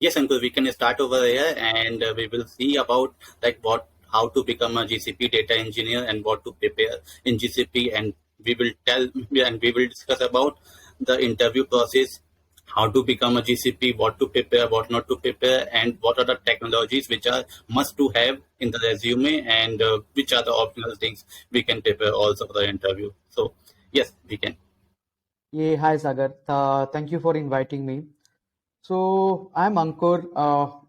Yes, Ankur, we can start over here, and we will see about like how to become a GCP data engineer and what to prepare in GCP, and we will discuss about the interview process, how to become a GCP, what to prepare, what not to prepare, and what are the technologies which are must to have in the resume, and which are the optional things we can prepare also for the interview. So yes, we can. Yeah, hi Sagar. Thank you for inviting me. So I'm Ankur.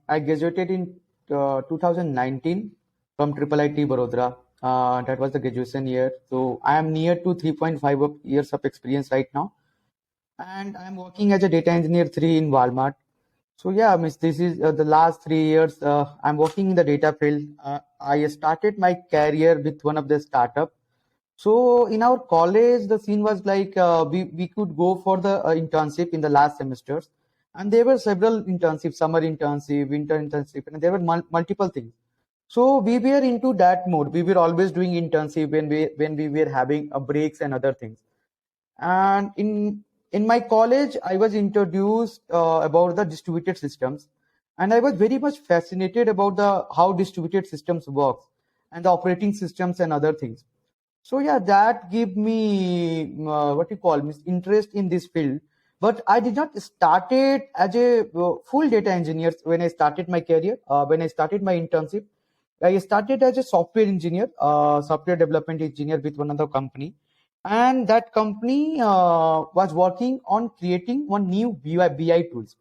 I graduated in 2019 from Triple IT Barodara. That was the graduation year. So I am near to 3.5 years of experience right now, and I'm working as a data engineer 3 in Walmart. So yeah, miss, this is the last 3 years. I'm working in the data field. I started my career with one of the startup. So in our college, the scene was like we could go for the internship in the last semesters, and there were several internships, summer internship, winter internship, and there were multiple things. So we were into that mode. We were always doing internship when we were having breaks and other things. And in my college, I was introduced about the distributed systems, and I was very much fascinated about the how distributed systems works and the operating systems and other things. So yeah, that gave me what you call means interest in this field. But I did not started as a full data engineer when I started my career. When I started my internship, I started as a software engineer, software development engineer with one other company, and that company was working on creating one new BI tools.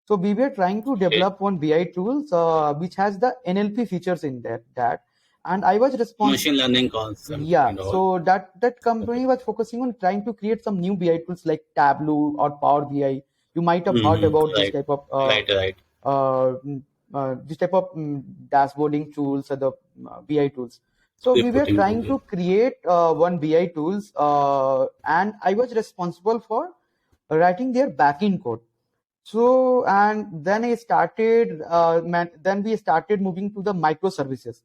So we were trying to Okay. develop one BI tools which has the NLP features in that, and I was responsible. Machine learning concept Yeah, and all. so that Okay. company was focusing on trying to create some new BI tools like Tableau or Power BI. You might have heard Mm-hmm. about this Right. type of Right. uh, mm, dashboarding tools or the BI tools. So we were Reporting trying tool. to create one BI tools, and I was responsible for writing their backend code. So and then I started, then we started moving to the microservices,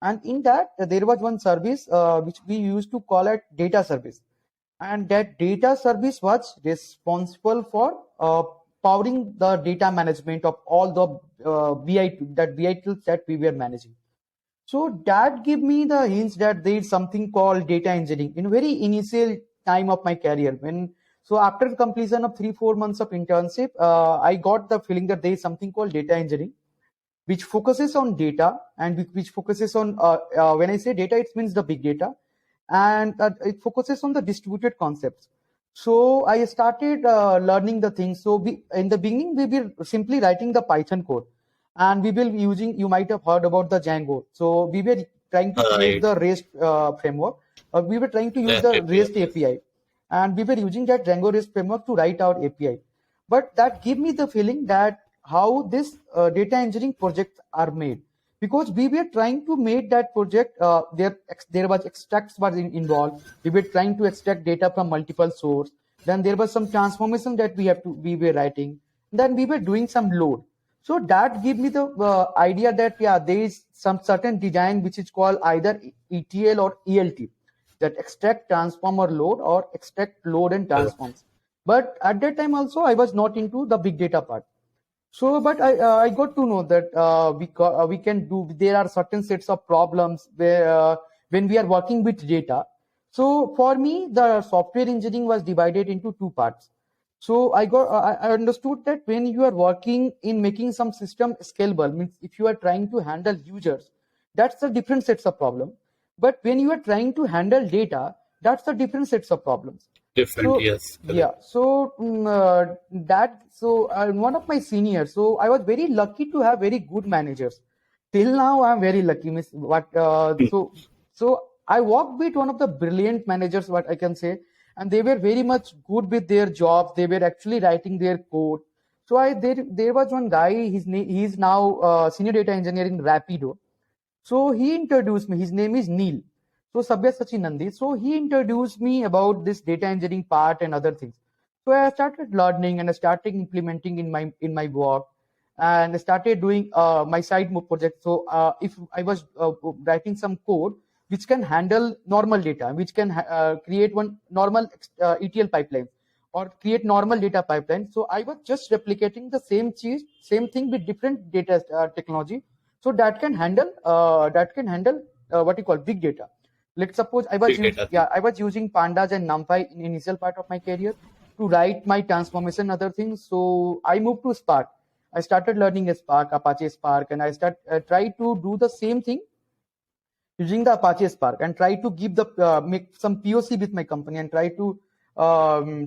and in that there was one service which we used to call it data service, and that data service was responsible for powering the data management of all the BI tools that we were managing. So that gave me the hints that there is something called data engineering in very initial time of my career. When so after completion of 3-4 months of internship, I got the feeling that there is something called data engineering, which focuses on data and which focuses on when I say data, it means the big data, and it focuses on the distributed concepts. So I started learning the things. So we in the beginning we were simply writing the Python code, and we will using, you might have heard about the Django. So we were trying to create Right. the REST framework. We were trying to use Rest the API. REST API, and we were using that Django REST framework to write our API. But that gave me the feeling that how this data engineering projects are made, because we were trying to make that project, there was extracts was involved. We were trying to extract data from multiple source. Then there was some transformation that we were writing. Then we were doing some load. So that gave me the idea that yeah, there is some certain design which is called either ETL or ELT, that extract, transform, or load, or extract, load, and transforms. But at that time also I was not into the big data part. So, but I got to know that we can do. There are certain sets of problems where when we are working with data. So for me, the software engineering was divided into two parts. So I understood that when you are working in making some system scalable, means if you are trying to handle users, that's a different sets of problem. But when you are trying to handle data, that's a different sets of problems. Different, So yes, correct. yeah, so one of my seniors. So I was very lucky to have very good managers. Till now, I'm very lucky. Miss, what? So I worked with one of the brilliant managers. What I can say, and they were very much good with their jobs. They were actually writing their code. So there was one guy. His name, he's now senior data engineer in Rapido. So he introduced me. His name is Neil. So Sabya Sachinandi. So he introduced me about this data engineering part and other things. So I started learning and I started implementing in my work, and I started doing my side project. So if I was writing some code which can handle normal data, which can create one normal ETL pipeline, or create normal data pipeline. So I was just replicating the same thing with different data technology, so that can handle what you call big data. Let's suppose Big data thing. I was using pandas and numpy in initial part of my career to write my transformation, other things. So I moved to Spark. I started learning Spark, Apache Spark, and I try to do the same thing using the Apache Spark, and try to give the make some POC with my company, and try to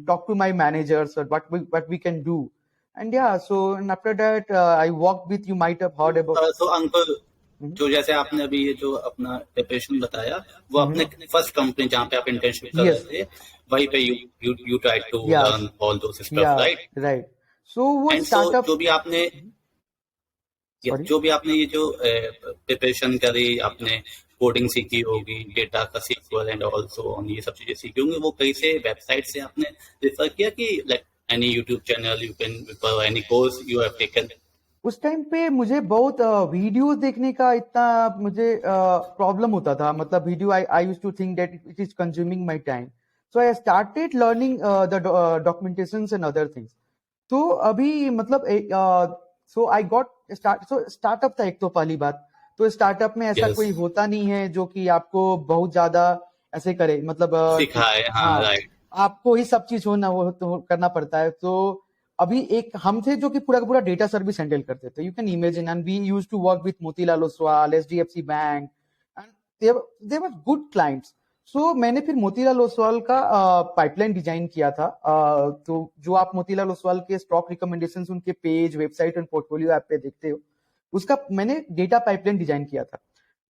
talk to my managers or what we can do. And yeah, so and after that I worked with, you might have heard about. So अंकुर, जो जैसे आपने अभी ये जो अपना preparation बताया, वो अपने फर्स्ट कंपनी जहाँ पे आप इंटर्नशिप कर रहे Yes. थे, वहीं पे you tried to Yeah. learn all those stuff, Yeah, right? right. So वो And so startup, जो भी आपने sorry. जो भी आपने ये जो प्रिपरेशन करी, आपने कोडिंग सीखी होगी, डेटा का सीक्वल एंड ऑल्सो ऑन, ये सब चीजें सीखी होंगी, वो कहीं से वेबसाइट से आपने रेफर किया कि like any YouTube channel you can refer, any course you have taken? उस टाइम पे मुझे बहुत वीडियो देखने का इतना मुझे प्रॉब्लम होता था, मतलब video I used to think that it is consuming my time, so I started learning the documentations and other things. तो अभी मतलब सो आई गॉट स्टार्टअप था एक, तो पहली बात तो स्टार्टअप में ऐसा Yes. कोई होता नहीं है जो कि आपको बहुत ज्यादा ऐसे करे, मतलब सिखाए, हाँ, राइट. आपको ही सब चीज करना पड़ता है. तो अभी एक हम थे जो कि पूरा का पूरा डेटा सर्विस हैंडल करते थे, you can imagine, and we used to work with Motilal Oswal, HDFC bank, and they were good clients. So मैंने फिर मोतीलाल ओसवाल का पाइपलाइन डिजाइन किया था. तो जो आप मोतीलाल ओसवाल के स्टॉक रिकमेंडेशंस उनके page, website and portfolio app पे देखते हो, उसका मैंने डेटा पाइपलाइन डिजाइन किया था.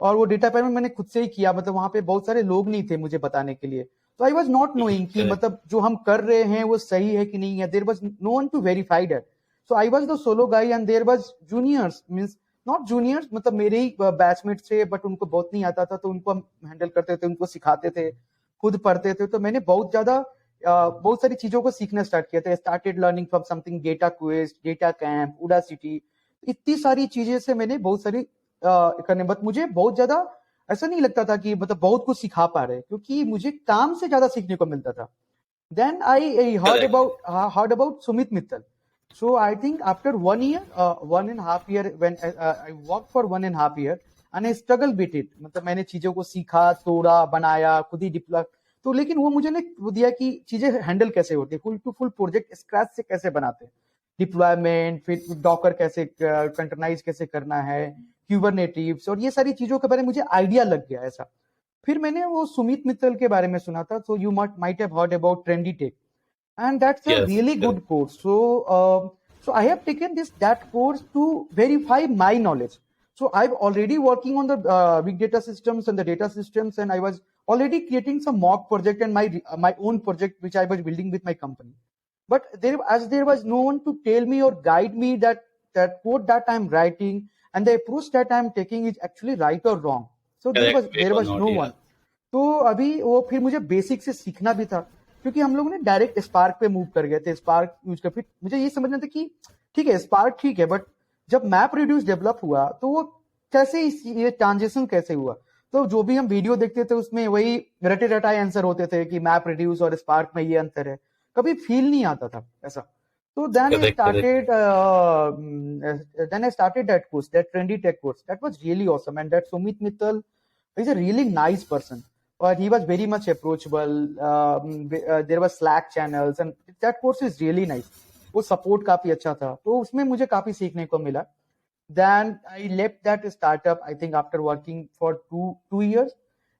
और वो डेटा पाइपलाइन मैंने खुद से ही किया, मतलब वहां पे बहुत सारे लोग नहीं थे मुझे बताने के लिए. तो आई वॉज नॉट नोइंग कि Correct. मतलब जो हम कर रहे हैं वो सही है कि नहीं है. There was no one to verified it. So I was the solo guy, and there was juniors, means not juniors, मतलब मेरे ही बैचमेट थे, बट उनको बहुत नहीं आता था, तो उनको हम हैंडल करते थे, उनको सिखाते थे, खुद पढ़ते थे. तो मैंने बहुत ज्यादा बहुत सारी चीजों को सीखना स्टार्ट किया था. Started learning from something data quest, data camp, Udacity, इतनी सारी चीजें से मैंने बहुत सारी करने, बट मुझे बहुत ज्यादा ऐसा नहीं लगता था कि मतलब बहुत कुछ सिखा पा रहे, क्योंकि मुझे काम से ज्यादा सीखने को मिलता था. Then I heard about Sumit Mittal. So I think after 1 year, 1.5 year, when I worked for 1.5 year, and I struggled with it. मतलब मैंने चीजों को सीखा, तोड़ा, बनाया, खुद ही डिप्लॉय. तो लेकिन वो मुझे ने वो दिया कि चीजें हैंडल कैसे होती है, full to full project scratch से कैसे बनाते हैं, डिप्लॉयमेंट, फिर डॉकर कैसे कंटेनराइज कैसे करना है, क्यूबरनेटिव्स, और ये सारी चीजों के बारे में मुझे आइडिया लग गया ऐसा. फिर मैंने वो सुमित मित्तल के बारे में सुना था. So you might have heard about trendy tech, and that's a Yes, really yes. good course. So I have taken that course to verify my knowledge. So I'm already working on the big data systems and the data systems, and I was already creating some mock project and my own project which I was building with my company. But there was no one to tell me or guide me that code that I'm writing and the approach that I'm taking is actually right or wrong. So Correct way there or was not, no yeah. one. तो अभी वो फिर मुझे basic से सीखना भी था, क्योंकि हम लोग ने डायरेक्ट स्पार्क पे मूव कर गए थे. स्पार्क यूज कर, फिर मुझे ये समझना था कि ठीक है स्पार्क ठीक है, बट जब मैप रिड्यूस डेवलप हुआ तो वो कैसे ये ट्रांजेक्शन कैसे हुआ. तो जो भी हम वीडियो देखते थे उसमें वही रटे रटाए आंसर होते थे कि मैप रिड्यूस और स्पार्क में ये अंतर है, कभी फील नहीं आता था ऐसा. So then I Correct, correct. started that course, that trendy tech course. That was really awesome, and that Sumit Mittal is a really nice person. But he was very much approachable. There was Slack channels, and that course is really nice. वो support काफी अच्छा था, तो उसमें मुझे काफी सीखने को मिला. Then I left that startup, I think after working for two years.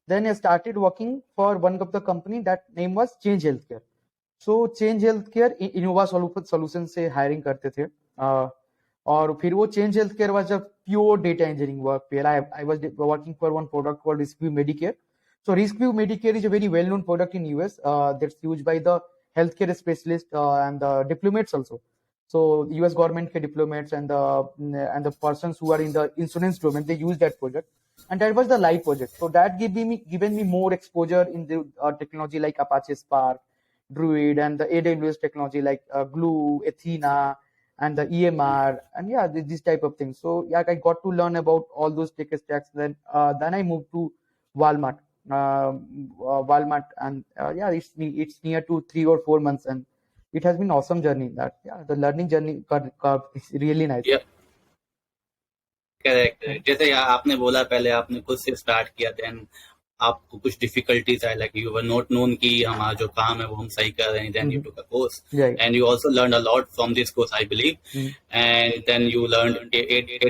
Then I started working for one of the company, that name was Change Healthcare. So change health care Innova solution से hiring करते थे. और फिर वो change health care was a pure data engineering work. I was working for one product called rescue Medicare. So Riskview Medicare is a very well-known product in US that's used by the healthcare specialists and the diplomats also. So US government के diplomats and the persons who are in the insurance domain, they use that project, and that was the live project. So that given me more exposure in the technology like Apache Spark, Druid, and the AWS technology like Glue, Athena, and the EMR, and yeah, this type of things. So yeah, I got to learn about all those tech stacks. Then I moved to Walmart. Walmart, and yeah, it's near to 3 or 4 months, and it has been awesome journey. That yeah, the learning journey is really nice. Yeah, correct. जैसे आपने बोला पहले आपने खुद से start किया, then आपको कुछ डिफिकल्टीज आए, like you were not known कि हमारा जो काम है वो हम सही कर रहे हैं, then you took a course Right. And you also learn a lot from this course I believe, and then you learn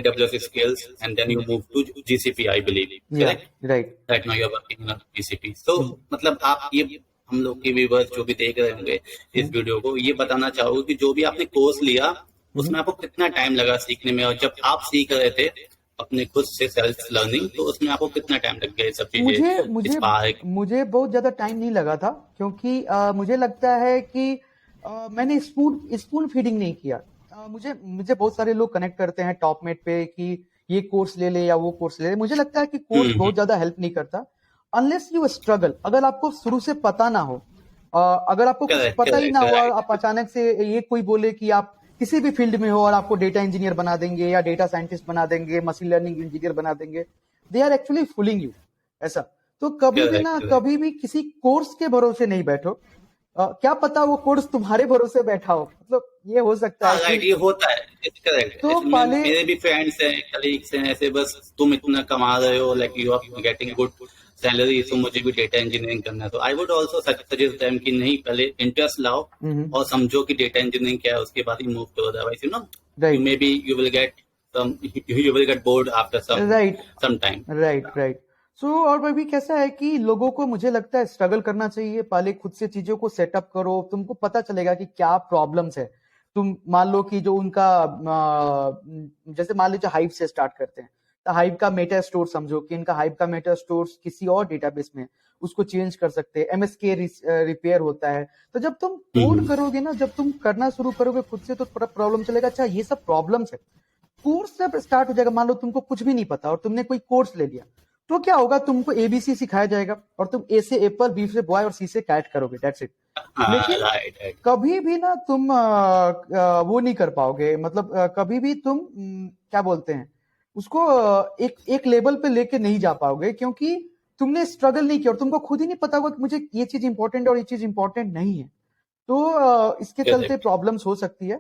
AWS skills and then you move to GCP I believe, Yeah. correct? Right. Right now you are working on GCP, so मतलब आप ये हम लोग के viewers जो भी देख रहे होंगे इस वीडियो को, ये बताना चाहोगे कि जो भी आपने कोर्स लिया उसमें आपको कितना टाइम लगा सीखने में, और जब आप सीख रहे थे अपने खुद से सेल्फ लर्निंग, तो उसमें आपको कितना टाइम लग गया ये सब मुझे चीजें मुझे स्पार्क? मुझे बहुत ज्यादा टाइम नहीं लगा था, क्योंकि मुझे लगता है कि मैंने स्पून फीडिंग नहीं किया। मुझे बहुत सारे लोग कनेक्ट करते हैं टॉपमेट पे कि ये कोर्स ले ले या वो कोर्स ले ले। मुझे लगता है कि कोर्स बहुत ज्यादा हेल्प नहीं करता अनलेस यू स्ट्रगल। अगर आपको शुरू से पता ना हो, अगर आपको कुछ Correct, पता ही ना correct, हो, right. आप अचानक से ये कोई बोले कि आप किसी भी फील्ड में हो और आपको डेटा इंजीनियर बना देंगे या डेटा साइंटिस्ट बना देंगे, मशीन लर्निंग इंजीनियर बना देंगे, they are actually fooling you. ऐसा तो कभी भी Correct, ना, correct. कभी भी किसी कोर्स के भरोसे नहीं बैठो। क्या पता वो कोर्स तुम्हारे भरोसे बैठा हो, मतलब ये हो सकता हाँ है राइट, कि ये होता है, इट्स करेक्ट। तो पहले मेरे भी फ्रेंड्स हैं, कलीग्स हैं ऐसे, बस तुम इतना कमा रहे हो, like you are getting good salary, तो मुझे भी डेटा इंजीनियरिंग करना है, तो I would also suggest them कि नहीं, पहले इंटरेस्ट लाओ और समझो कि डेटा इंजीनियरिंग क्या है, उसके बाद ही मूव करो, otherwise you know right maybe you will get bored after right some time. Right right so और भाई भी कैसा है कि लोगों को मुझे लगता है स्ट्रगल करना चाहिए। पहले खुद से चीजों को सेटअप करो, तुमको पता चलेगा कि क्या प्रॉब्लम्स है। तुम मान लो कि जो उनका जैसे मान लीजिए हाइव से स्टार्ट करते हैं, तो हाइव का मेटा स्टोर समझो कि इनका हाइव का मेटा स्टोर किसी और डेटाबेस में, उसको चेंज कर सकते हैं। MSK रिपेयर होता है। तो जब तुम कोड करोगे ना, जब तुम करना शुरू करोगे खुद से, तो प्रॉब्लम चलेगा, अच्छा ये सब प्रॉब्लम्स है। कोर्स जब स्टार्ट हो जाएगा, मान लो तुमको कुछ भी नहीं पता और तुमने कोई कोर्स ले लिया, तो क्या होगा, तुमको ABC सिखाया जाएगा और तुम A से एप्पल, B से बॉय और C से कैट करोगे, दैट्स इट। लेकिन राइट कभी भी ना तुम वो नहीं कर पाओगे, मतलब कभी भी तुम क्या बोलते हैं उसको, एक लेवल पे लेके नहीं जा पाओगे, क्योंकि तुमने स्ट्रगल नहीं किया और तुमको खुद ही नहीं पता होगा कि मुझे ये चीज इंपॉर्टेंट और ये चीज इंपॉर्टेंट नहीं है। तो इसके चलते प्रॉब्लम्स हो सकती है।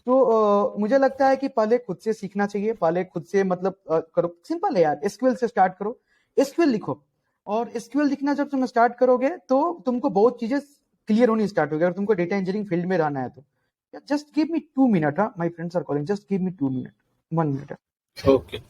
तो मुझे लगता है कि पहले खुद से सीखना चाहिए, पहले खुद से मतलब करो, सिंपल है यार, SQL से स्टार्ट करो, SQL लिखो, और SQL लिखना जब तुम स्टार्ट करोगे तो तुमको बहुत चीजें क्लियर होनी स्टार्ट होगी। अगर तुमको डेटा इंजीनियरिंग फील्ड में रहना है तो जस्ट गिव मी 2 मिनट, हाँ my friends are calling, just give me 2 minute, 1 minute. Okay.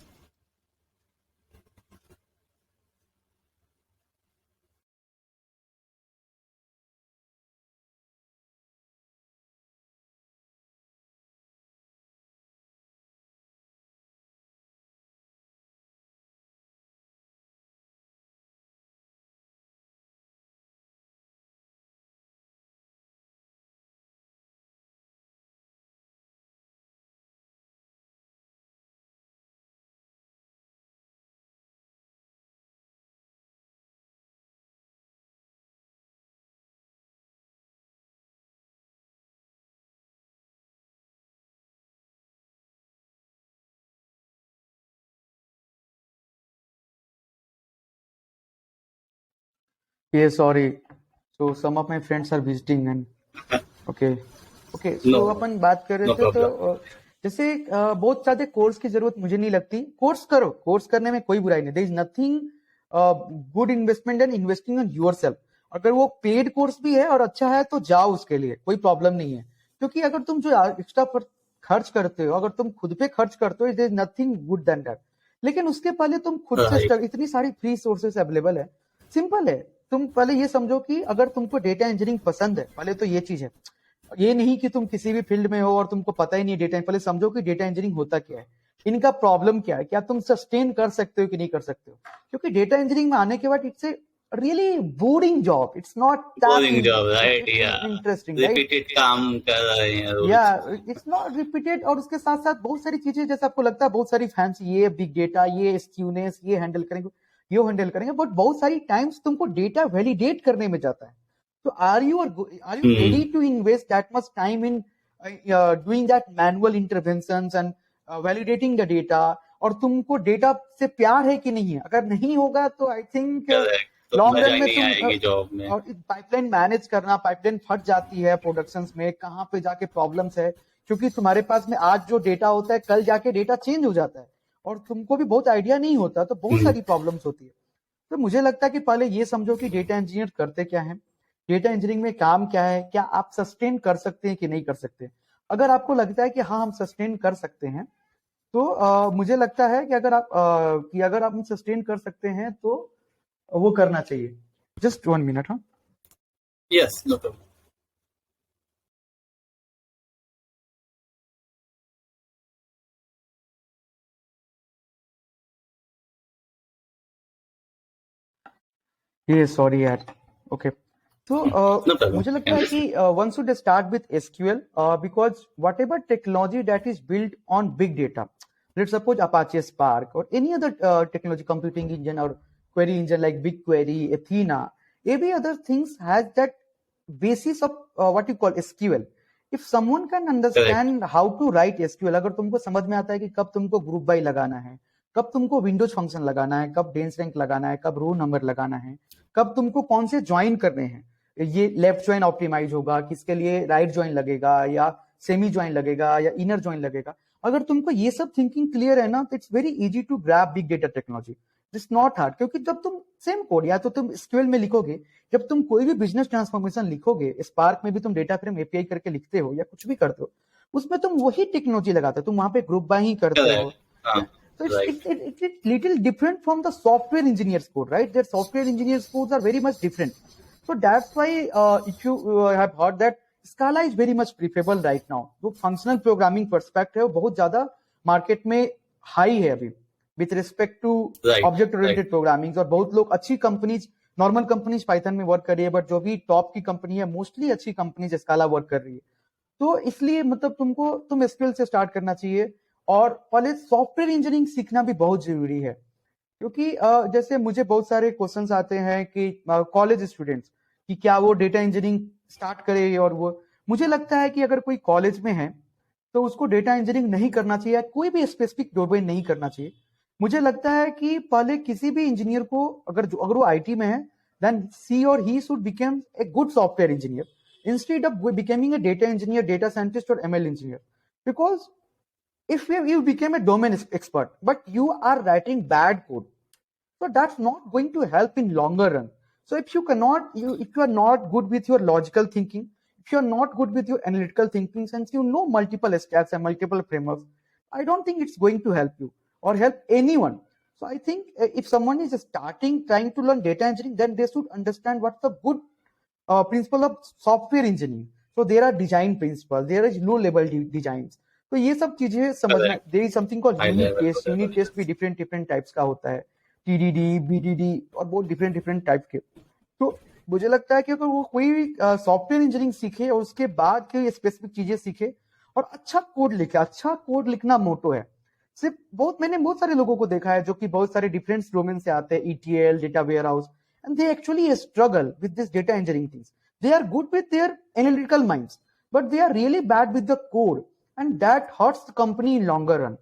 Yeah, sorry. So some of my friends are visiting and okay. Okay, so No, अपन बात कर रहे no थे, तो problem. जैसे बहुत ज्यादा कोर्स की जरूरत मुझे नहीं लगती। कोर्स करो, कोर्स करने में कोई बुराई नहीं, there is nothing good investment and investing on yourself. अगर वो पेड कोर्स भी है और अच्छा है तो जाओ उसके लिए, कोई प्रॉब्लम नहीं है। क्योंकि अगर तुम जो एक्स्ट्रा पर खर्च करते हो, अगर तुम खुद पे खर्च करते हो, there is nothing good then that. लेकिन उसके पहले तुम खुद से Right. इतनी सारी फ्री सोर्सेस अवेलेबल है, सिंपल है। तुम पहले ये समझो कि अगर तुमको डेटा इंजीनियरिंग पसंद है, पहले तो ये चीज है, ये नहीं कि तुम किसी भी फील्ड में हो और तुमको पता ही नहीं डेटा, पहले समझो कि डेटा इंजीनियरिंग होता क्या है, इनका प्रॉब्लम क्या है, क्या तुम सस्टेन कर सकते हो कि नहीं कर सकते हो। क्योंकि डेटा इंजीनियरिंग में आने के बाद it's a really boring job, it's not Boring job, right? Yeah. Interesting, right? Repeated काम कर रहे हैं रोज। या इट्स नॉट रिपीटेड। और उसके साथ साथ बहुत सारी चीजें, जैसे आपको लगता है बहुत सारी फैंसी, ये बिग डेटा, ये स्क्यूनेस, ये हैंडल करेंगे, ये हैंडल करेंगे, बट बहुत सारी टाइम्स तुमको डेटा वैलिडेट करने में जाता है। तो are you ready to invest that much time in doing that manual interventions and validating the data? और तुमको डेटा से प्यार है कि नहीं है? अगर नहीं होगा तो आई थिंक Correct. तो लॉन्ग मजा रन ही में नहीं तुम आएगी जॉब में। और पाइपलाइन मैनेज करना, पाइपलाइन फट जाती है प्रोडक्शंस में, कहाँ पे जाके प्रॉब्लम्स है, क्योंकि तुम्हारे पास में आज जो डेटा होता है कल जाके डेटा चेंज हो जाता है और तुमको भी बहुत आइडिया नहीं होता, तो बहुत सारी प्रॉब्लम्स होती है। तो मुझे लगता है कि पहले ये समझो कि डेटा इंजीनियर करते क्या है, डेटा इंजीनियरिंग में काम क्या है, क्या आप सस्टेन कर सकते हैं कि नहीं कर सकते। अगर आपको लगता है कि हाँ हम सस्टेन कर सकते हैं, तो मुझे लगता है कि अगर आप सस्टेन कर सकते हैं तो वो करना चाहिए। Just 1 minute. हाँ, यस, नो प्रॉब्लम। ये सॉरी यार। ओके, तो नो प्रॉब्लम, मुझे आई लगता कैन है कि one should start with SQL because whatever technology that is build on big data, let's suppose Apache Spark और any other technology, computing engine और query engine like BigQuery, Athena, every other things has that basis of what you call SQL. If someone can understand how to write SQL, अगर तुमको समझ में आता है कि कब तुमको ग्रुप बाय लगाना है, कब तुमको विंडोज फंक्शन लगाना है, कब डेंस रैंक लगाना है, कब रो नंबर लगाना है, कब तुमको कौन से ज्वाइन करने हैं, ये लेफ्ट ज्वाइन ऑप्टिमाइज होगा, किसके लिए राइट ज्वाइन लगेगा या सेमी ज्वाइन लगेगा या इनर ज्वाइन लगेगा, अगर तुमको ये सब थिंकिंग क्लियर है ना, तो it's very easy to grab big data technology. It's not hard, क्योंकि जब तुम सेम कोड या तो तुम स्क्यूएल में लिखोगे, जब तुम कोई भी बिजनेस ट्रांसफॉर्मेशन लिखोगे, स्पार्क में भी तुम डेटा फ्रेम एपीआई करके लिखते हो या कुछ भी करते हो, उसमें तुम वही टेक्नोलॉजी लगाते हो, तुम वहां पे ग्रुप बाय ही करते हो। So it's little different from the software engineer's code, right? Their software engineer's codes are very much different. So that's why if you have heard that Scala is very much preferable right now. जो functional programming perspective है वो बहुत ज्यादा market में high है अभी with respect to object oriented programming, और बहुत लोग अच्छी कंपनीज, नॉर्मल कंपनीज पाइथन में वर्क कर रही है, बट जो भी टॉप की कंपनी है मोस्टली अच्छी कंपनीज स्काला वर्क कर रही है। तो इसलिए मतलब तुम एसक्यूएल से स्टार्ट करना चाहिए, और पहले सॉफ्टवेयर इंजीनियरिंग सीखना भी बहुत जरूरी है, क्योंकि जैसे मुझे बहुत सारे क्वेश्चंस आते हैं कि कॉलेज स्टूडेंट्स कि क्या वो डेटा इंजीनियरिंग स्टार्ट करे, और वो मुझे लगता है कि अगर कोई कॉलेज में है तो उसको डेटा इंजीनियरिंग नहीं करना चाहिए, कोई भी स्पेसिफिक डोमेन नहीं करना चाहिए। मुझे लगता है कि पहले किसी भी इंजीनियर को अगर वो आईटी में है, देन सी और he should become a good software engineer instead of becoming a data engineer, data scientist और ML engineer, because if you became a domain expert but you are writing bad code, so that's not going to help in longer run. So if you are not good with your logical thinking, if you are not good with your analytical thinking, since you know multiple stacks and multiple frameworks, I don't think it's going to help you or help anyone. So I think if someone is trying to learn data engineering, then they should understand what's the good principle of software engineering. So there are design principles, there is low level designs. तो ये सब चीजें समझना, there is something called unit test. Unit test भी different different types का होता है, TDD, VDD और बहुत डिफरेंट डिफरेंट टाइप के। तो मुझे लगता है कि अगर वो कोई सॉफ्टवेयर इंजीनियरिंग सीखे और उसके बाद कोई स्पेसिफिक चीजें सीखे और अच्छा कोड लिखे, अच्छा कोड लिखना मोटो है। सिर्फ मैंने बहुत सारे लोगों को देखा है जो कि बहुत सारे डिफरेंट डोमेन से आते हैं, ETL, data warehouse, and they actually struggle with this data engineering things. They are good with their analytical minds, but they are really bad with the code, and that hurts the company in longer run.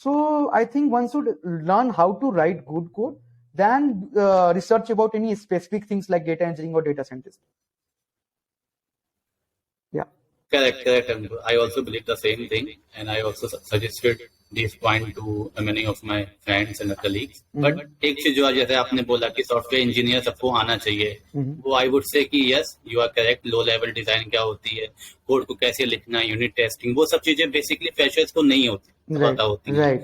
So I think one should learn how to write good code than research about any specific things like data engineering or data scientist. Yeah, correct. I also believe the same thing, and I also suggested this point to many of my friends and colleagues. But एक चीज जो जैसे आपने बोला कि software engineer सबको आना चाहिए, वो आई वुड से कि yes you are correct. Low level design क्या होती है, कोड को कैसे लिखना, यूनिट टेस्टिंग, वो सब चीजें बेसिकली फ्रेशर्स को नहीं होती, पता होती है।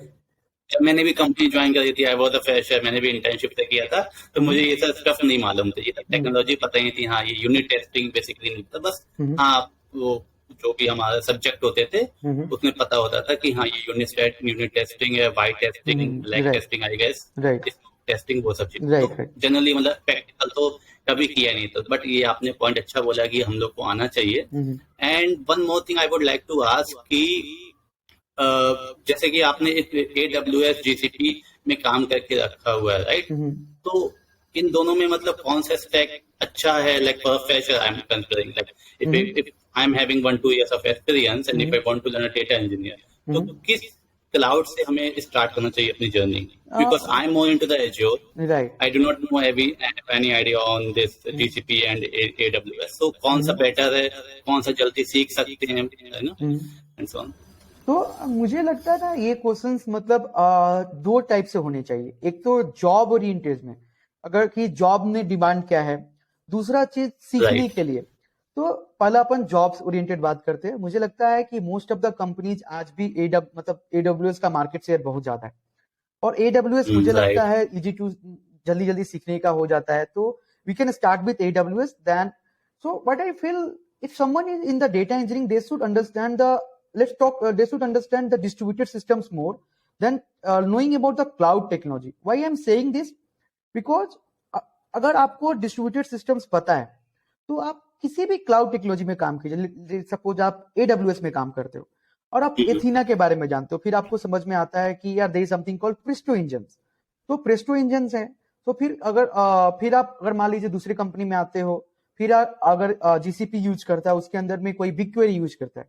जब मैंने भी कंपनी ज्वाइन करी थी, आई वाज अ फ्रेशर, मैंने भी इंटर्नशिप से किया था, तो मुझे ये सब स्टफ नहीं मालूम था, ये सब टेक्नोलॉजी पता ही थी। हाँ, ये यूनिट टेस्टिंग बेसिकली नहीं था, बस हाँ वो जो भी हमारे सब्जेक्ट होते थे उसमें पता होता था कि हाँ ये यूनिट टेस्टिंग है, white testing, black testing, I guess testing, वो सब चीज जनरली मतलब प्रैक्टिकल तो कभी किया नहीं था। बट ये आपने पॉइंट अच्छा बोला कि हम लोग को आना चाहिए। And one more thing I would like to ask कि जैसे कि आपने AWS GCP में काम करके रखा हुआ है, राइट? तो इन दोनों में मतलब कौन सा स्टैक अच्छा है? Like for fresher I am considering, like if I am having 1-2 years of experience and if I want to learn a data engineer, तो किस क्लाउड से हमें स्टार्ट करना चाहिए अपनी journey, because I am more into the azure. Right. I do not know any idea on this GCP and AWS. So कौन सा better है, कौन सा जल्दी सीख सकते हैं, है ना, एंड सो ऑन. तो मुझे लगता है ना ये क्वेश्चंस मतलब दो टाइप से होने चाहिए. एक तो जॉब ओरिएंटेड में, अगर कि जॉब ने डिमांड क्या है, दूसरा चीज सीखने के लिए. तो पहला अपन जॉब्स ओरिएंटेड बात करते हैं. मुझे लगता है कि मोस्ट ऑफ द कंपनीज आज भी AWS का मार्केट शेयर बहुत ज्यादा है, और AWS मुझे लगता है इजी टू जल्दी जल्दी सीखने का हो जाता है. तो we can start with AWS then. So what I feel, if someone is in the data engineering, they should understand the they should understand the distributed systems more than knowing about the cloud technology. Why I am saying this? Because अगर आपको distributed systems पता है तो आप किसी भी cloud technology में काम कीजिए. सपोज आप AWS में काम करते हो और आप एथीना के बारे में जानते हो, फिर आपको समझ में आता है कि यार there is something called Presto engines. तो Presto engines है, तो फिर आप अगर मान लीजिए दूसरी कंपनी में आते हो, फिर अगर GCP यूज करता है, उसके अंदर में कोई BigQuery यूज करता है,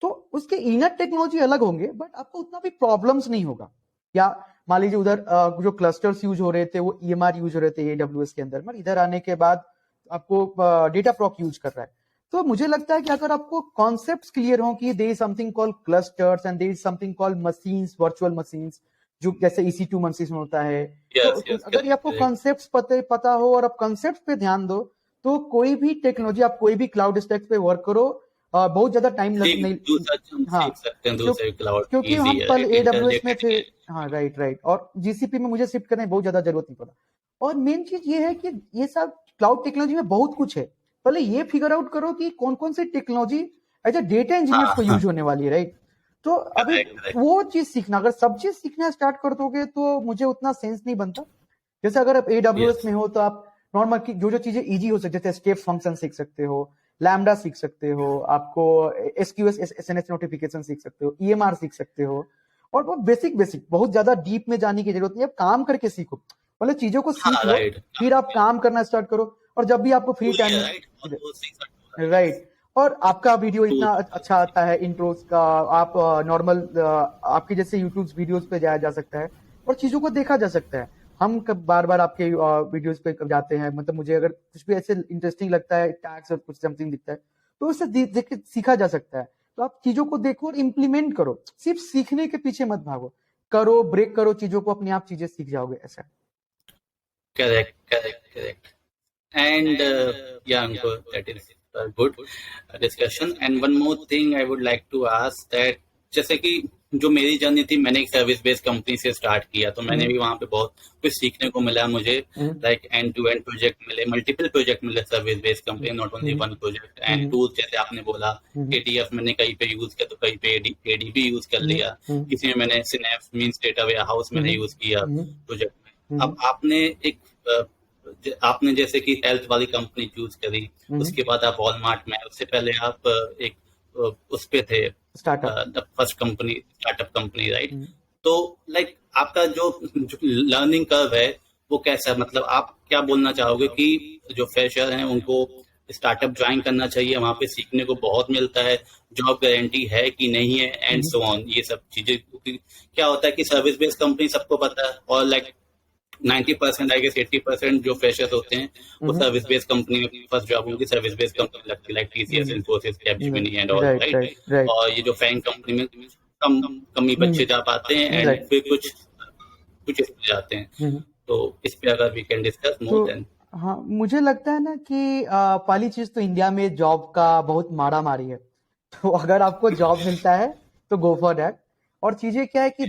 तो उसके इनर टेक्नोलॉजी अलग होंगे, बट आपको उतना भी प्रॉब्लम्स नहीं होगा. या मान लीजिए उधर जो क्लस्टर्स यूज हो रहे थे वो EMR यूज हो रहे थे AWS के अंदर, बट इधर आने के बाद आपको डेटा प्रॉक यूज कर रहा है. तो मुझे लगता है कि अगर आपको कॉन्सेप्ट्स क्लियर हो कि there is something called clusters and there is something called machines, virtual machines, जो जैसे EC2 मशीन होता है, तो अगर ये आपको कॉन्सेप्ट्स पता हो और आप कॉन्सेप्ट्स पे ध्यान दो, तो कोई भी टेक्नोलॉजी, आप कोई भी क्लाउड स्टैक पे वर्क करो, बहुत ज्यादा टाइम नहीं. हाँ, क्योंकि हम पहले AWS में थे. हाँ, राइट. और GCP में मुझे शिफ्ट करने बहुत ज्यादा जरूरत नहीं पड़ा. और मेन चीज ये है कि ये सब क्लाउड टेक्नोलॉजी में बहुत कुछ है. पहले ये फिगर आउट करो कि कौन कौन सी technology as a data engineer को यूज होने वाली है, राइट. तो अभी वो चीज सीखना, अगर सब चीज सीखना स्टार्ट कर दोगे तो मुझे उतना सेंस नहीं बनता. जैसे अगर आप AWS में हो तो आप नॉर्मल की जो चीजें इजी हो सकते हैं, स्टेप फंक्शन सीख सकते हो, लैम्डा सीख सकते हो, आपको SQS SNS नोटिफिकेशन सीख सकते हो, EMR सीख सकते हो, और वो बेसिक बहुत ज्यादा डीप में जाने की जरूरत नहीं है. आप काम करके सीखो, पहले चीजों को सीख लो, फिर आप काम करना स्टार्ट करो. और जब भी आपको फ्री टाइम, राइट, और आपका वीडियो इतना अच्छा आता है इंट्रोस का, आप नॉर्मल आपके जैसे यूट्यूब वीडियोस पे जाया जा सकता है और चीजों को देखा जा सकता है. हम बार बार आपके वीडियोस पे जाते हैं, मतलब मुझे अगर कुछ भी ऐसे इंटरेस्टिंग लगता है, टैग्स और कुछ समथिंग दिखता है, तो उससे देख के सीखा जा सकता है. तो आप चीजों को देखो और इम्प्लीमेंट करो, सिर्फ सीखने के पीछे मत भागो. करो, ब्रेक करो चीजों को, अपने आप चीजें सीख जाओगे. ऐसा. Correct. And yeah, Ankur, that is a good discussion. And one more thing I would like to ask that, जैसे कि जो मेरी जर्नी थी, मैंने एक सर्विस बेस्ड कंपनी से स्टार्ट किया, तो मैंने भी वहां पे बहुत कुछ सीखने को मिला मुझे. Like end to end project मिले, मल्टीपल प्रोजेक्ट मिले service based company, not only one project. And tools जैसे आपने बोला, ADF मैंने कहीं पे यूज किया तो कहीं पे ADB यूज कर लिया, किसी में मैंने Synapse means data warehouse मैंने यूज किया प्रोजेक्ट में. अब आपने जैसे कि हेल्थ वाली कंपनी चूज करी, उसके बाद आप वॉलमार्ट में, उससे पहले आप एक उस पे थे, first company, startup company, right. तो लाइक आपका जो लर्निंग कर्व है वो कैसा है, मतलब आप क्या बोलना चाहोगे कि जो फ्रेशर हैं उनको स्टार्टअप ज्वाइन करना चाहिए, वहां पे सीखने को बहुत मिलता है, जॉब गारंटी है कि नहीं है, एंड सो ऑन, ये सब चीजें. क्या होता है कि सर्विस बेस्ड कंपनी सबको पता है, और लाइक 90% आई गेस 80% जो फ्रेशर्स होते हैं वो सर्विस बेस्ड कंपनी में फर्स्ट जॉब उनकी सर्विस बेस्ड कंपनी लगती है, like TCS, Infosys, Capgemini and all, right. और ये जो फैंग कंपनी में कम ही बच्चे जा पाते हैं, एंड फिर कुछ जाते हैं. तो इस पे अगर we can discuss more then. हाँ, मुझे लगता है ना कि पहली चीज तो इंडिया में जॉब का बहुत मारा मारी है. तो अगर आपको जॉब मिलता है तो गो फॉर दैट. और चीजें क्या है कि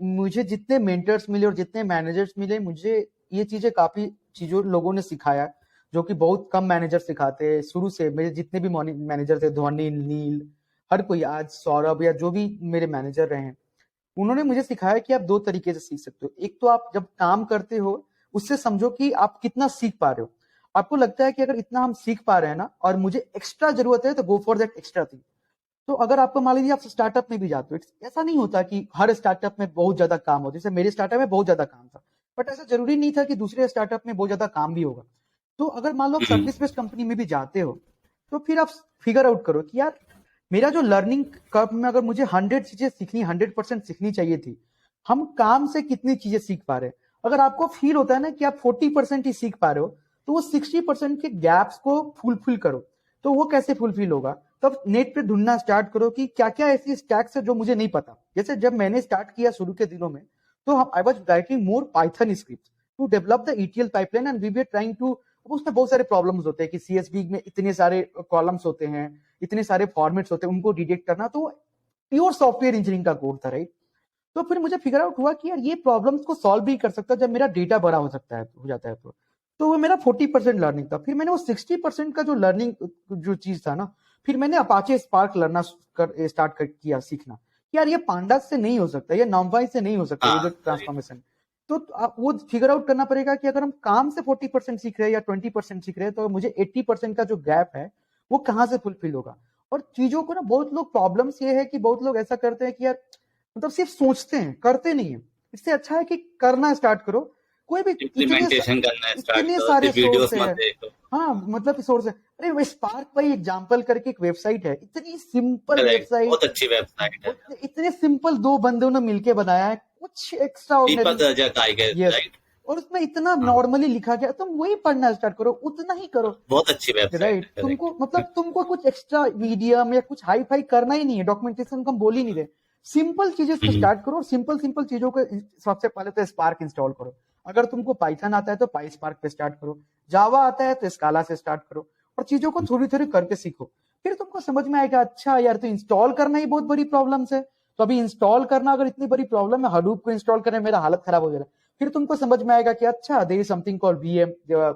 मुझे जितने मेंटर्स मिले और जितने मैनेजर्स मिले, मुझे ये चीजें काफी चीजों लोगों ने सिखाया, जो कि बहुत कम मैनेजर सिखाते हैं. शुरू से मेरे जितने भी मैनेजर थे, ध्वनि, नील, हर कोई, आज सौरभ, या जो भी मेरे मैनेजर रहे हैं, उन्होंने मुझे सिखाया कि आप दो तरीके से सीख सकते हो. एक तो आप जब काम करते हो उससे समझो कि आप कितना सीख पा रहे हो. आपको लगता है कि अगर इतना हम सीख पा रहे हैं ना, और मुझे एक्स्ट्रा जरूरत है, तो go for that extra thing. तो अगर आपको मान लीजिए आप स्टार्टअप में भी जाते हो, ऐसा नहीं होता कि हर स्टार्टअप में बहुत ज्यादा काम हो. जैसे मेरे स्टार्टअप में बहुत ज्यादा काम था, बट ऐसा जरूरी नहीं था कि दूसरे स्टार्टअप में बहुत ज्यादा काम भी होगा. तो अगर मान लो आप सर्विस बेस्ड कंपनी में भी जाते हो, तो फिर आप फिगर आउट करो कि यार मेरा जो लर्निंग कर्व में अगर मुझे 100 चीजें सीखनी, 100% सीखनी चाहिए थी, हम काम से कितनी चीजें सीख पा रहे हैं? अगर आपको फील होता है ना कि आप 40% ही सीख पा रहे हो, तो वो 60% के गैप्स को फुलफिल करो। तो वो कैसे फुलफिल होगा? तब नेट पे ढूंढना स्टार्ट करो कि क्या क्या ऐसी स्टैक्स है जो मुझे नहीं पता। जैसे जब मैंने स्टार्ट किया शुरू के दिनों में, तो I was writing more Python script to develop the ETL pipeline, and we were trying to. उसमें बहुत सारे प्रॉब्लम्स होते हैं कि CSV में इतने सारे कॉलम्स होते हैं, इतने सारे फॉर्मेट्स होते हैं, उनको डिटेक्ट करना। तो प्योर सॉफ्टवेयर इंजीनियरिंग का कोड था, राइट? तो फिर मुझे फिगर आउट हुआ कि यार ये प्रॉब्लम्स को सॉल्व भी कर सकता जब मेरा डेटा बड़ा हो सकता है, हो जाता है। तो वो मेरा 40% लर्निंग था। फिर मैंने वो 60% का जो लर्निंग जो चीज था ना, फिर मैंने अपाचे स्पार्क लर्ना स्टार्ट किया सीखना। यार ये पांडास से नहीं हो सकता, ये नॉमवाई से नहीं हो सकता, ये जो हाँ ट्रांसफॉर्मेशन। तो आप वो फिगर आउट करना पड़ेगा कि अगर हम काम से 40% सीख रहे हैं या 20% सीख रहे हैं, तो मुझे 80% का जो गैप है वो कहाँ से फुलफिल होगा? और चीजों को ना, बहुत लोग प्रॉब्लम्स ये है कि बहुत लोग ऐसा करते हैं कि यार मतलब सिर्फ सोचते हैं, करते नहीं है। इससे अच्छा है कि करना स्टार्ट करो। कोई भी इम्प्लीमेंटेशन करना स्टार्ट इतने करो, सारे सिर्फ वीडियोस सोर्स है। मत देखो। हाँ, मतलब सोर्स है। अरे वो स्पार्क बाई एग्जाम्पल करके एक वेबसाइट है, इतनी सिंपल करेक्ट, वेबसाइट, बहुत अच्छी वेबसाइट है। इतने सिंपल, दो बंदों ने मिलके बनाया है, कुछ extra Deepak ordinary. Rajak I guess, yes. Right? और उसमें इतना हाँ, नॉर्मली लिखा गया, तुम वही पढ़ना स्टार्ट करो, उतना ही करो। बहुत अच्छी वेबसाइट राइट, है, तुमको करेक्ट। मतलब तुमको कुछ एक्स्ट्रा मीडियम या कुछ हाई फाई करना ही नहीं है, डॉक्यूमेंटेशन को हम बोल ही नहीं रहे। सिंपल चीजें से स्टार्ट करो, और सिंपल सिंपल चीजों को सबसे पहले तो स्पार्क इंस्टॉल करो। अगर तुमको पाइथन आता है तो पाई स्पार्क पे स्टार्ट करो, जावा आता है तो स्काला से स्टार्ट करो, और चीजों को थोड़ी थोड़ी करके सीखो। फिर तुमको समझ में आएगा, अच्छा यार तो इंस्टॉल करना ही बहुत बड़ी प्रॉब्लम है। तो अभी इंस्टॉल करना अगर इतनी बड़ी प्रॉब्लम है, हडूप को इंस्टॉल करने में मेरा हालत खराब हो जाएगा। फिर तुमको समझ में आएगा कि अच्छा, there is something called VM,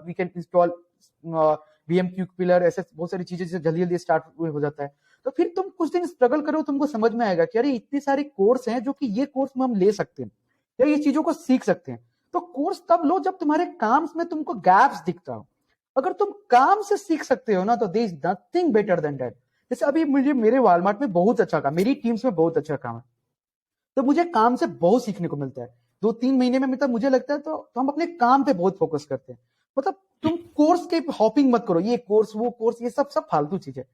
we can install VM क्यूक पिलर, ऐसे बहुत सारी चीजें जल्दी जल्दी स्टार्ट हो जाता है। तो फिर तुम कुछ दिन स्ट्रगल करो, तुमको समझ में आएगा कि अरे इतने सारे कोर्स हैं जो कि ये कोर्स में हम ले सकते हैं या ये चीजों को सीख सकते हैं। तो कोर्स तब लो जब तुम्हारे काम में तुमको गैप्स दिखता हो। अगर तुम काम से सीख सकते हो ना, तो there is nothing better than that. जैसे अभी मुझे मेरे वॉलमार्ट में बहुत अच्छा काम, मेरी टीम्स में बहुत अच्छा काम है, तो मुझे काम से बहुत सीखने को मिलता है। 2-3 महीने में मतलब मुझे लगता है तो हम अपने काम पे बहुत फोकस करते हैं। मतलब तुम कोर्स के हॉपिंग मत करो, ये कोर्स वो कोर्स, ये सब सब फालतू चीज है।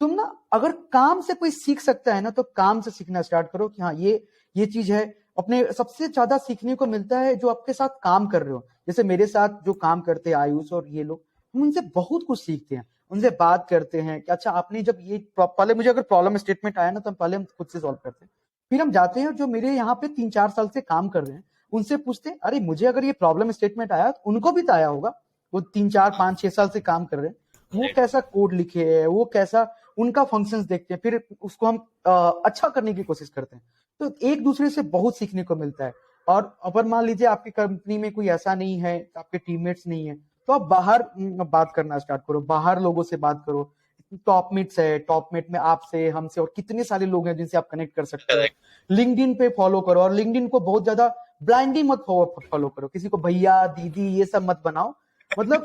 तुम ना अगर काम से कोई सीख सकता है ना, तो काम से सीखना स्टार्ट करो कि हाँ ये चीज है। अपने सबसे ज्यादा सीखने को मिलता है जो आपके साथ काम कर रहे हो। जैसे मेरे साथ जो काम करते हैं आयुष और ये लोग, हम उनसे बहुत कुछ सीखते हैं, उनसे बात करते हैं कि अच्छा आपने जब ये पहले मुझे अगर प्रॉब्लम स्टेटमेंट आया ना, तो पहले हम खुद से सॉल्व करते हैं। फिर हम जाते हैं जो मेरे यहाँ पे 3-4 साल से काम कर रहे हैं, उनसे पूछते हैं अरे मुझे अगर ये प्रॉब्लम स्टेटमेंट आया तो उनको भी तो आया होगा, वो 3-4-5-6 साल से काम कर रहे हैं, वो कैसा कोड लिखे है, वो कैसा उनका फंक्शंस देखते हैं, फिर उसको हम अच्छा करने की कोशिश करते हैं। तो एक दूसरे से बहुत सीखने को मिलता है। और अगर मान लीजिए आपकी कंपनी में कोई ऐसा नहीं है, आपके टीममेट्स नहीं है, तो आप बाहर बात करना स्टार्ट करो, बाहर लोगों से बात करो। टॉपमेट्स है, टॉपमेट में आपसे, हमसे और कितने सारे लोग हैं जिनसे आप कनेक्ट कर सकते हो। करेक्ट। लिंक्डइन पे फॉलो करो, और लिंक्डइन को बहुत ज्यादा ब्लाइंडली मत फॉलो करो, किसी को भैया दीदी ये सब मत बनाओ। मतलब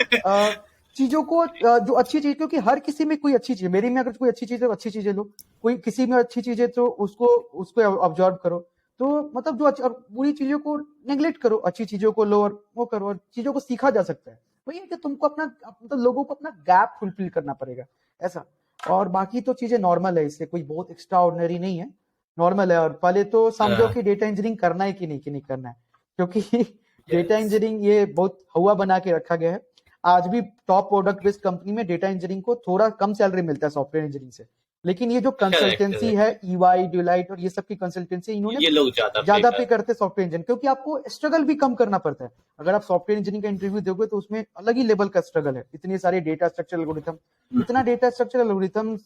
चीजों को जो अच्छी चीज, क्योंकि हर किसी में कोई अच्छी चीज, मेरी में अगर कोई अच्छी चीज है, अच्छी चीजें लो, कोई किसी में अच्छी चीज है तो उसको उसको ऑब्जर्व करो। तो मतलब जो और बुरी चीजों को नेग्लेक्ट करो, अच्छी चीजों को लो और वो करो, और चीजों को सीखा जा सकता है। वही है कि तुमको अपना मतलब लोगों को अपना गैप फुलफिल करना पड़ेगा, ऐसा। और बाकी तो चीजें नॉर्मल है, इससे कोई बहुत एक्स्ट्रा ऑर्डिनरी नहीं है, नॉर्मल है। और पहले तो समझो कि डेटा इंजीनियरिंग करना है कि नहीं करना है, क्योंकि डेटा इंजीनियरिंग ये बहुत हवा बना के रखा गया है। आज भी टॉप प्रोडक्ट बेस्ड कंपनी में डेटा इंजीनियरिंग को थोड़ा कम सैलरी मिलता है सॉफ्टवेयर इंजीनियरिंग से। लेकिन ये जो करेक्ट, कंसल्टेंसी करेक्ट। है, EY डिलाइट और ये सब की कंसल्टेंसी, इन्होंने ये लोग ज्यादा पे ज्यादा पे कर। करते सॉफ्टवेयर इंजीनियर, क्योंकि आपको स्ट्रगल भी कम करना पड़ता है। अगर आप सॉफ्टवेयर इंजीनियरिंग का इंटरव्यू दोगे तो उसमें अलग ही लेवल का स्ट्रगल है, इतने सारे डेटा स्ट्रक्चर एल्गोरिथम, इतना data structure algorithm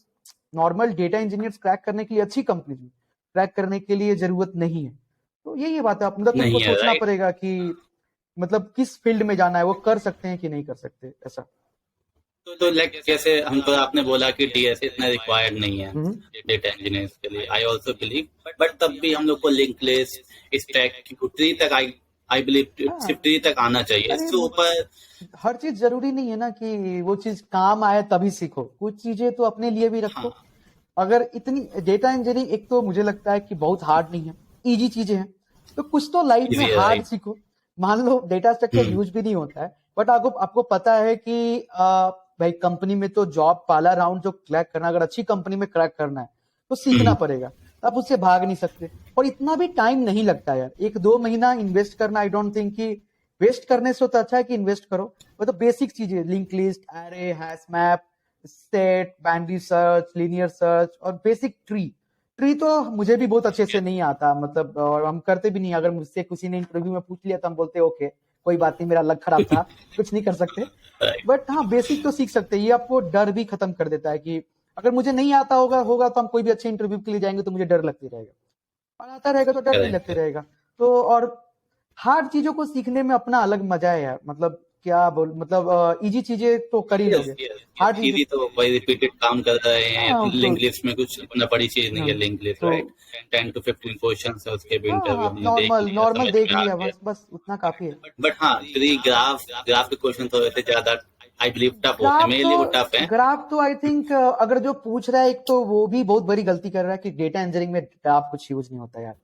normal data engineers crack करने के लिए, अच्छी कंपनी में क्रैक करने के लिए जरूरत नहीं है। तो यही बात है, मतलब तुमको नहीं है, सोचना राइट? पड़ेगा कि मतलब किस फील्ड में जाना है, वो कर सकते हैं कि नहीं कर सकते, ऐसा। तो लाइक जैसे हमको आपने बोला कि DSA इतना रिक्वायर्ड नहीं है हम्म। डेटा इंजीनियर्स के लिए, आई ऑल्सो बिलीव, बट तब भी हम लोग को लिंक लिस्ट, स्टैक, ट्री तक आई बिलीव हाँ, सिर्फ ट्री तक आना चाहिए, अरे इससे ऊपर। हर चीज जरूरी नहीं है ना कि वो चीज काम आए तभी सीखो, कुछ चीजें तो अपने लिए भी हाँ, रखो। अगर इतनी डेटा इंजीनियरिंग, एक तो मुझे लगता है कि बहुत हार्ड नहीं है, इजी चीजें हैं। तो कुछ तो लाइफ में इजी है, हार्ड राइट? सीखो। मान लो डेटा स्ट्रक्चर यूज भी नहीं होता है, बट आपको आपको पता है कि भाई कंपनी में तो जॉब पहला राउंड जो क्रैक करना, अगर अच्छी कंपनी में क्रैक करना है, तो सीखना पड़ेगा, आप उससे भाग नहीं सकते। और इतना भी टाइम नहीं लगता यार, 1-2 महीना इन्वेस्ट करना आई डोंट थिंक कि वेस्ट करने से तो अच्छा है कि इन्वेस्ट करो। मतलब बेसिक चीजें, link list, array, hash map, set, binary search, linear search और बेसिक ट्री तो मुझे भी बहुत अच्छे से नहीं आता, मतलब और हम करते भी नहीं। अगर मुझसे किसी ने इंटरव्यू में पूछ लिया तो हम बोलते ओके कोई बात नहीं, मेरा लक खराब था, कुछ नहीं कर सकते। बट हाँ, बेसिक तो सीख सकते हैं। ये आपको डर भी खत्म कर देता है कि अगर मुझे नहीं आता होगा तो हम कोई भी अच्छे इंटरव्यू के लिए जाएंगे तो मुझे डर लगती रहेगा, और आता रहेगा तो डर नहीं लगते रहेगा। तो और हार्ड चीजों को सीखने में अपना अलग मजा है यार। मतलब क्या बोल, मतलब इजी चीजें तो कर ही लोगे, हार्ड चीजें इजी तो भाई रिपीटेड काम कर रहे हैं। हाँ तो लिंक लिस्ट में कुछ इतना बड़ी चीज नहीं है, लिंक लिस्ट तो राइट। 10 to 15 क्वेश्चन है, उसके भी हाँ इंटरव्यू आप हमने देख नॉर्मल लिया, नॉर्मल समझ देख में आ लिया, गया। बस बस उतना काफी है। बट हाँ, ट्री ग्राफ ग्राफ के क्वेश्चन थोड़े से ज्यादा आई बिलीव टफ होते हैं, ग्राफ मेरे तो लिए वो टफ है। ग्राफ तो आई थिंक अगर जो पूछ रहा है एक तो वो भी बहुत बड़ी गलती कर रहा है कि डेटा इंजीनियरिंग में ग्राफ कुछ यूज नहीं होता यार।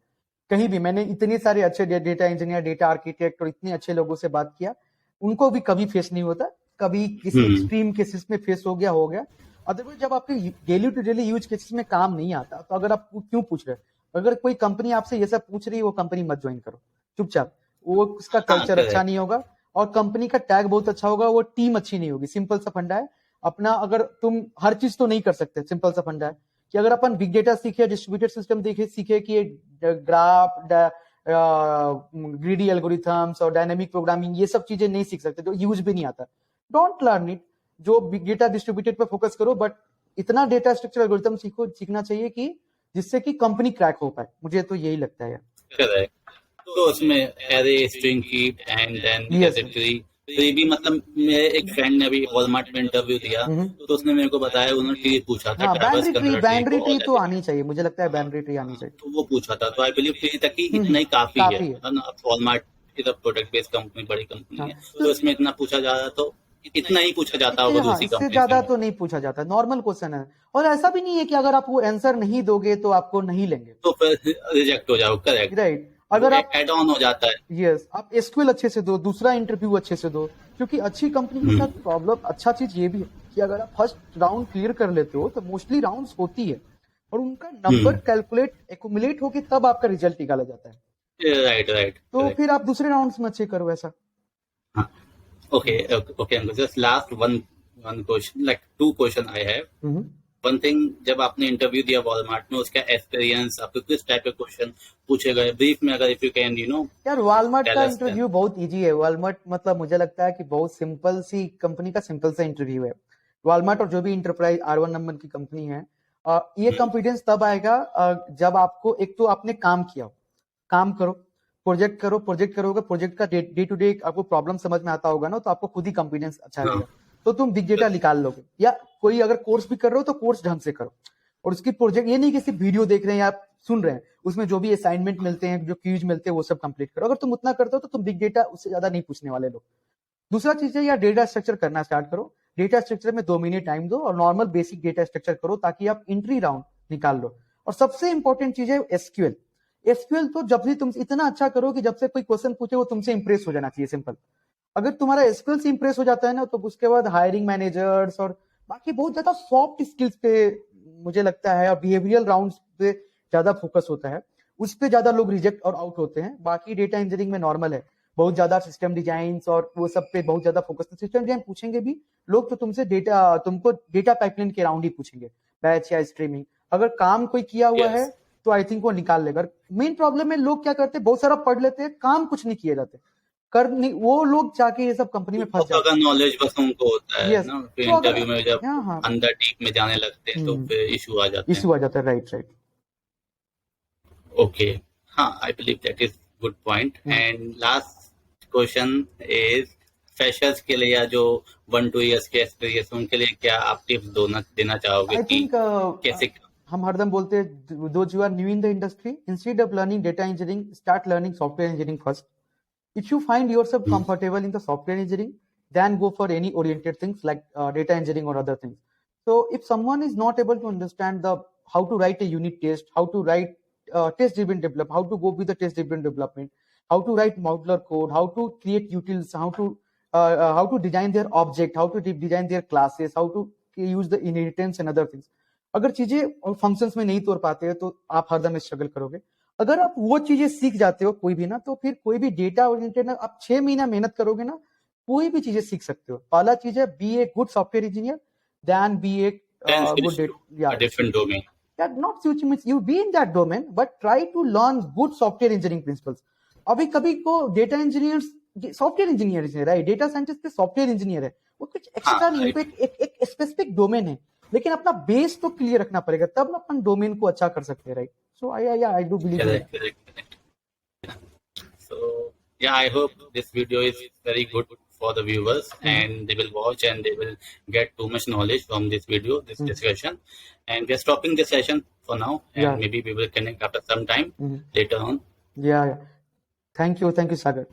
कहीं भी मैंने इतने सारे अच्छे डेटा इंजीनियर, डेटा आर्किटेक्ट और इतने अच्छे लोगों से बात किया, उनको भी कभी फेस नहीं होता। कभी किसी एक्सट्रीम केसेस में फेस हो गया। अदरवाइज जब आपके daily to daily use cases में काम नहीं आता तो अगर आप क्यों पूछ रहे हैं? अगर कोई कंपनी आपसे ये सब पूछ रही है, वो कंपनी मत ज्वाइन करो चुपचाप। वो उसका हाँ कल्चर अच्छा नहीं होगा और कंपनी का टैग बहुत अच्छा होगा, वो टीम अच्छी नहीं होगी। सिंपल सा फंडा है अपना। अगर तुम हर चीज तो नहीं कर सकते, सिंपल सा फंडा है कि अगर अपन बिग डेटा सीखे, डिस्ट्रीब्यूटेड सिस्टम देखे सीखे कि ग्राफ, ग्रीडी एल्गोरिथम्स और डायनेमिक प्रोग्रामिंग, ये सब चीजें नहीं सीख सकते जो यूज भी नहीं आता, डोंट लर्न इट। जो बिग डेटा डिस्ट्रीब्यूटेड पे फोकस करो, बट इतना डेटा स्ट्रक्चर एल्गोरिथम सीखना चाहिए कि जिससे कि कंपनी क्रैक हो पाए। मुझे तो यही लगता है यार। करेक्ट। तो उसमें array, string heap and then जैसे ट्री भी, मतलब मेरे एक फ्रेंड ने अभी वॉलमार्ट में इंटरव्यू दिया, तो उसने मेरे को बताया, उन्होंने ट्री पूछा था, हाँ, ट्रैवर्स कन्वर्ट ट्री बाइनरी को, ट्री और तो आनी चाहिए, मुझे लगता है बाइनरी ट्री आनी चाहिए। तो वो पूछा था। तो आई बिलीव ट्री तक ही इतना ही काफी है ना। अब Walmart is a product based company, बड़ी कंपनी है, तो इसमें इतना पूछा जा रहा, तो इतना ही पूछा जाता होगा दूसरी इससे कंपनी ज्यादा से। तो नहीं पूछा जाता, नॉर्मल क्वेश्चन है। और ऐसा भी नहीं है कि अगर आप वो आंसर नहीं दोगे तो आपको नहीं लेंगे, तो फिर रिजेक्ट हो जाओ, करेक्ट। राइट। अगर आप एड ऑन हो जाता है। यस, आप एसक्यूएल अच्छे से दो, दूसरा इंटरव्यू अच्छे से दो। क्योंकि अच्छी कंपनी के साथ प्रॉब्लम, अच्छा चीज ये भी है कि अगर आप फर्स्ट राउंड क्लियर कर लेते हो तो मोस्टली राउंड्स होती है और उनका नंबर कैलकुलेट एक्यूमुलेट होके तब आपका रिजल्ट निकाला जाता है। Right right. तो फिर आप दूसरे राउंड्स में अच्छे करो ऐसा। Okay, Ankur, just last one question, like two question I have. One thing, जब आपने इंटरव्यू दिया वॉलमार्ट में, उसका एक्सपीरियंस, आपको किस टाइप के क्वेश्चन पूछे गए, ब्रीफ में अगर इफ यू कैन यार वॉलमार्ट का tell us इंटरव्यू बहुत इजी है। वॉलमार्ट मतलब मुझे लगता है कि बहुत सिंपल सी कंपनी का सिंपल सा इंटरव्यू है वॉलमार्ट। और जो भी इंटरप्राइज R1 नंबर की कंपनी है, ये कॉन्फिडेंस तब आएगा जब आपको, एक तो आपने काम किया हो, काम करो, प्रोजेक्ट करोगे, प्रोजेक्ट का डे टू डे आपको प्रॉब्लम समझ में आता होगा ना, तो आपको खुद ही कॉन्फिडेंस अच्छा रहेगा। तो तुम बिग डेटा निकाल लोगे। या कोई अगर कोर्स भी कर रहे हो तो कोर्स ढंग से करो। और उसकी प्रोजेक्ट ये नहीं कि सिर्फ वीडियो देख रहे हैं या सुन रहे हैं, उसमें जो भी असाइनमेंट मिलते हैं, जो क्यूज मिलते हैं, वो सब कंप्लीट करो। अगर तुम उतना करते हो तो तुम बिग डेटा उससे ज्यादा नहीं पूछने वाले लोग। दूसरा चीज है यार, डेटा स्ट्रक्चर करना स्टार्ट करो। डेटा स्ट्रक्चर में 2 महीने टाइम दो और नॉर्मल बेसिक डेटा स्ट्रक्चर करो ताकि आप एंट्री राउंड निकाल लो। और सबसे इंपॉर्टेंट चीज है एसक्यूएल। एसक्यूएल तो जब भी तुम इतना अच्छा करो कि जब से कोई क्वेश्चन पूछे वो तुमसे इंप्रेस हो जाना चाहिए, सिंपल। अगर तुम्हारा एसक्यूएल से इंप्रेस हो जाता है ना, तो उसके बाद हायरिंग मैनेजर्स और बाकी बहुत ज्यादा सॉफ्ट स्किल्स पे मुझे लगता है, और बिहेवियरल राउंड्स पे ज्यादा फोकस होता है। उस पे ज्यादा लोग रिजेक्ट और आउट होते हैं। बाकी डेटा इंजीनियरिंग में नॉर्मल है, बहुत ज्यादा सिस्टम डिजाइन और वो सब पे बहुत ज्यादा फोकस। सिस्टम डिजाइन पूछेंगे भी लोग तो तुमको डेटा पाइपलाइन के राउंड ही पूछेंगे, बैच या स्ट्रीमिंग। अगर काम कोई किया हुआ है तो आई थिंक वो निकाल लेगा। मेन प्रॉब्लम है लोग क्या करते हैं, बहुत सारा पढ़ लेते हैं, काम कुछ नहीं किए जाते, कर नहीं, वो लोग जाके ये सब कंपनी में फंस जाते हैं। नॉलेज बस उनको होता है ना, फिर तो अगर इंटरव्यू में जब अंदर डीप में जाने लगते हैं तो फिर इशू आ जाता है। Right right. ओके, हाँ, I believe that is good point. And last question is, freshers के लिए या जो 1-2 years के एक्सपीरियंस, उनके लिए क्या आप टिप्स देना चाहोगे? आई थिंक कैसे हम हरदम बोलते हैं, those who are new in the industry, instead of learning data engineering, start learning software engineering first. If you find yourself comfortable in the software engineering, then go for any oriented things like data engineering or other things. So if someone is not able to understand how to write a unit test, how to write test driven develop, how to go with the test driven development, how to write modular code, how to create utils, how to design their object, how to design their classes, how to use the inheritance and other things. अगर चीजें functions में नहीं तोड़ पाते हो तो आप हरदम स्ट्रगल करोगे। अगर आप वो चीजें सीख जाते हो कोई भी ना, तो फिर कोई भी डेटा ओरिएंटेड ना, आप 6 महीना मेहनत करोगे ना, कोई भी चीजें सीख सकते हो। पहला चीज है be a good software engineer, then be a Then good switch to a different domain. that not switch means you be in that domain but try to learn good software engineering principles। अभी कभी को data engineers software engineer है, right, data scientist पे software engineer है, वो कुछ extra नहीं, उनको एक स्पेसिफिक डोमेन है, लेकिन अपना बेस तो क्लियर रखना पड़ेगा, तब ना अपन डोमेन को अच्छा कर सकते हैं, right. So I do believe Correct, correct. So yeah, I hope this video is very good for the viewers, and they will watch and they will get too much knowledge from this video, this discussion. And we are stopping this session for now, and Yeah. maybe we will connect after some time later on. yeah, yeah. Thank you, Sagar।